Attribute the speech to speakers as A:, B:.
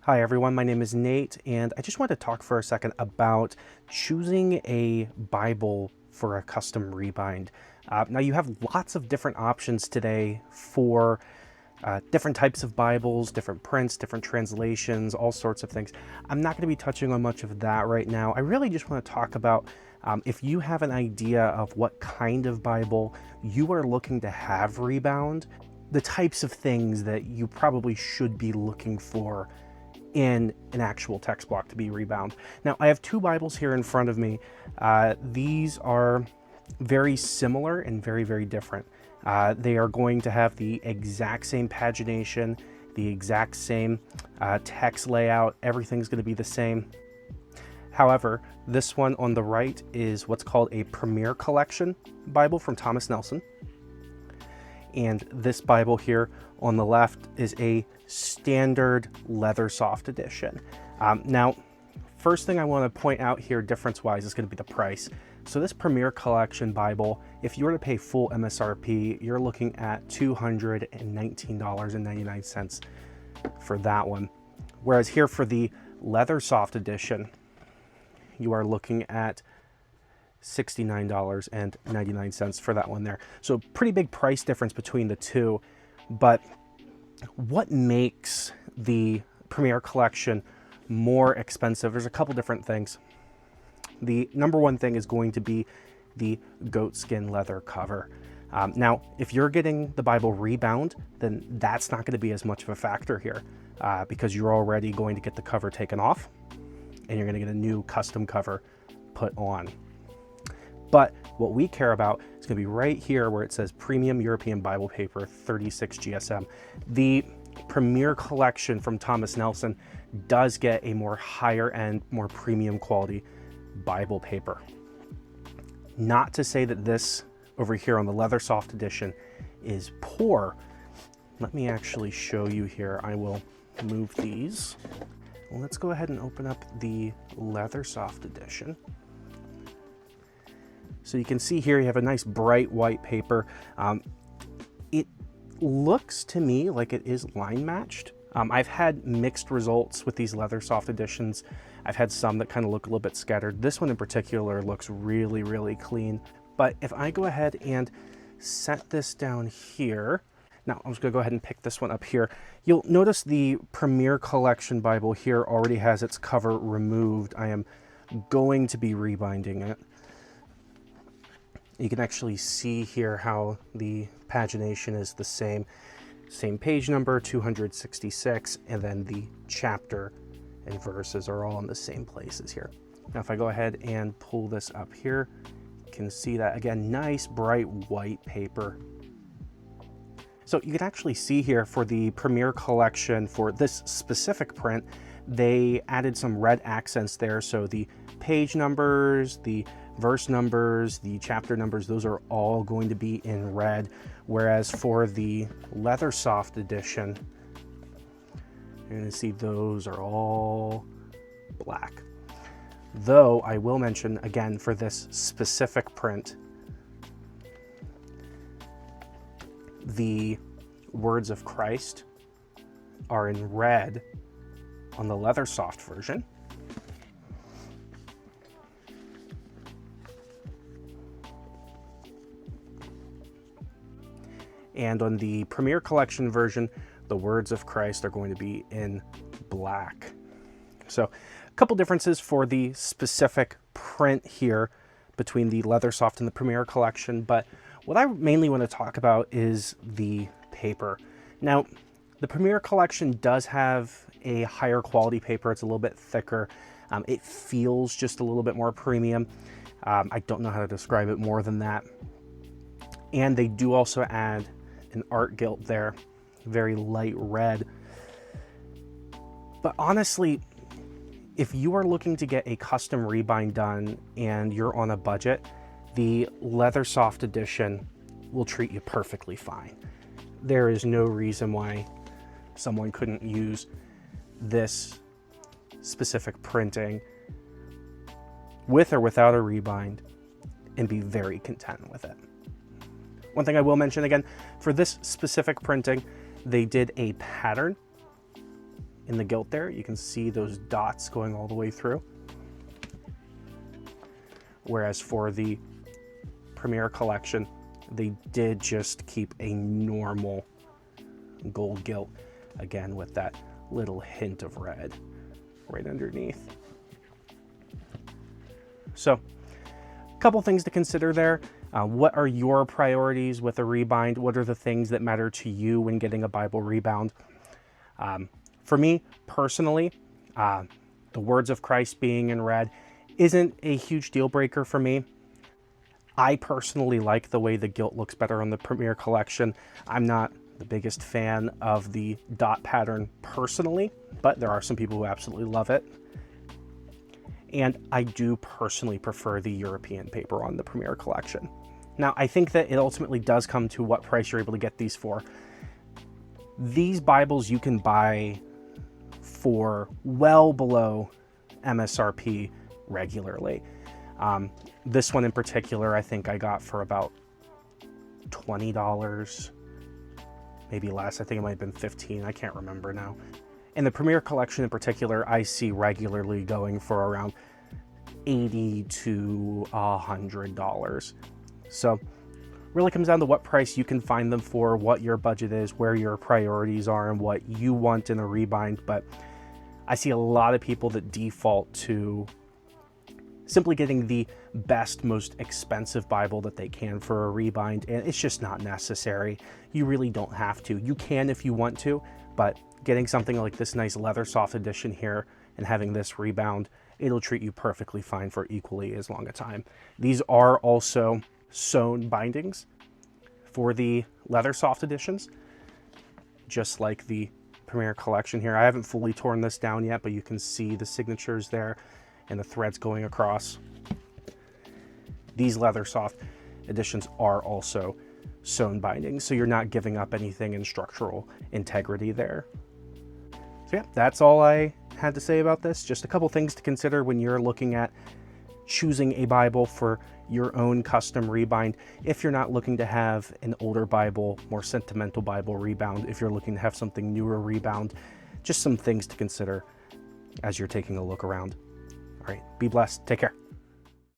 A: Hi everyone, my name is Nate, and I just want to talk for a second about choosing a Bible for a custom rebind. Now you have lots of different options today for different types of Bibles, different prints, different translations, all sorts of things. I'm not going to be touching on much of that right now. I really just want to talk about if you have an idea of what kind of Bible you are looking to have rebound, the types of things that you probably should be looking for in an actual text block to be rebound. Now, I have two Bibles here in front of me. These are very similar and very, very different. They are going to have the exact same pagination, the exact same text layout. Everything's going to be the same. However, this one on the right is what's called a Premier Collection Bible from Thomas Nelson. And this Bible here on the left is a standard leather soft edition. Now, first thing I want to point out here difference-wise is going to be the price. So this Premier Collection Bible, if you were to pay full MSRP, you're looking at $219.99 for that one. Whereas here for the leather soft edition, you are looking at $69.99 for that one there. So pretty big price difference between the two. But what makes the Premier Collection more expensive? There's a couple different things. The number one thing is going to be the goatskin leather cover. Now, if you're getting the Bible rebound, then that's not going to be as much of a factor here because you're already going to get the cover taken off and you're going to get a new custom cover put on. But what we care about is going to be right here where it says Premium European Bible Paper 36 GSM. The Premier Collection from Thomas Nelson does get a more higher end, more premium quality Bible paper. Not to say that this over here on the leather soft edition is poor. Let me actually show you here. I will move these. Let's go ahead and open up the leather soft edition. So you can see here you have a nice bright white paper. It looks to me like it is line matched. I've had mixed results with these leather soft editions. I've had some that kind of look a little bit scattered. This one in particular looks really, really clean. But if I go ahead and set this down here, now I'm just gonna go ahead and pick this one up here. You'll notice the Premier Collection Bible here already has its cover removed. I am going to be rebinding it. You can actually see here how the pagination is the same page number, 266, and then the chapter and verses are all in the same places here. Now, if I go ahead and pull this up here, you can see that again, nice bright white paper. So you can actually see here for the Premier Collection for this specific print, they added some red accents there. So the page numbers, the verse numbers, the chapter numbers, those are all going to be in red. Whereas for the leather soft edition, you're going to see those are all black. Though I will mention again for this specific print, the words of Christ are in red on the leather soft version. And on the Premier Collection version, the words of Christ are going to be in black. So a couple differences for the specific print here between the leather soft and the Premier Collection, but what I mainly want to talk about is the paper. Now, the Premier Collection does have a higher quality paper. It's a little bit thicker. It feels just a little bit more premium. I don't know how to describe it more than that. And they do also add an art gilt there, very light red. But honestly, if you are looking to get a custom rebind done and you're on a budget, the leather soft edition will treat you perfectly fine. There is no reason why someone couldn't use this specific printing with or without a rebind and be very content with it. One thing I will mention again, for this specific printing, they did a pattern in the gilt there. You can see those dots going all the way through. Whereas for the Premier Collection, they did just keep a normal gold gilt, again with that little hint of red right underneath. So a couple things to consider there. What are your priorities with a rebind? What are the things that matter to you when getting a Bible rebound? For me personally, the words of Christ being in red isn't a huge deal breaker for me. I personally like the way the gilt looks better on the Premier Collection. I'm not the biggest fan of the dot pattern personally, but there are some people who absolutely love it. And I do personally prefer the European paper on the Premier Collection. Now, I think that it ultimately does come to what price you're able to get these for. These Bibles you can buy for well below MSRP regularly. This one in particular, I think I got for about $20, maybe less. I think it might have been $15. I can't remember now. And the Premier Collection in particular, I see regularly going for around $80 to $100. So really comes down to what price you can find them for, what your budget is, where your priorities are, and what you want in a rebind. But I see a lot of people that default to simply getting the best, most expensive Bible that they can for a rebind, and it's just not necessary. You really don't have to. You can if you want to, but getting something like this nice leather soft edition here and having this rebound, it'll treat you perfectly fine for equally as long a time. These are also sewn bindings for the leather soft editions, just like the Premier Collection here. I haven't fully torn this down yet, but you can see the signatures there and the threads going across. These leather soft editions are also sewn bindings, so you're not giving up anything in structural integrity there. So yeah, that's all I had to say about this. Just a couple things to consider when you're looking at choosing a Bible for your own custom rebind. If you're not looking to have an older Bible, more sentimental Bible rebound, if you're looking to have something newer rebound, just some things to consider as you're taking a look around. All right, be blessed. Take care.